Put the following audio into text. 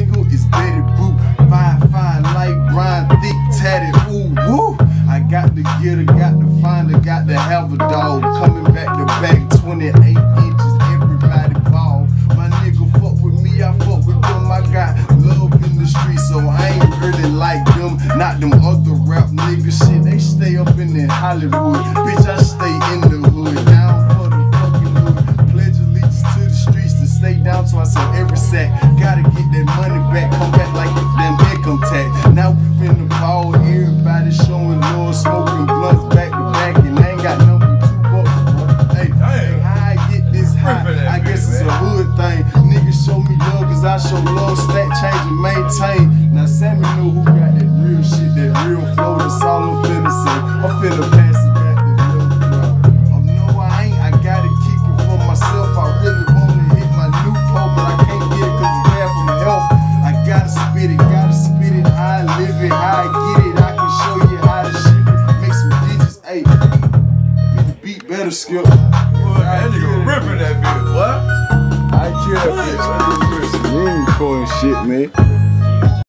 single is Betty Boop. Fine like Brian, thick tatted, ooh woo. I got to get her, got to find her, got to have a dog. Coming back to back, 28 inches, everybody ball. My nigga fuck with me, I fuck with them. I got love in the street, so I ain't really like them. Not them other rap niggas, shit, they stay up in that Hollywood. Bitch, I stay in the hood, down for the fucking hood. Pledge allegiance to the streets to stay down, so I sell every sack. Gotta get that money back, come back like a damn income tax. Now we finna ball, everybody showing love, smoking blunts back to back, and I ain't got number 2 bucks. Hey, how I get this high? I guess it's a hood thing. Niggas show me love, cause I show love, stack, change, and maintain. Now Sammy know who got that real shit, that real flow, that's all I'm finna say. I'm finna pass it back to Lil Bro. Oh no, I ain't, I gotta keep it for myself. I really wanna hit my new pole, but I can't get it cause it's bad for my health. I gotta spit it, how I live it, how I get it. I can show you how to ship it, make some digits, ayy. The beat better skip. That nigga ripping that bitch, what? I kill that bitch. You ain't recording shit, man.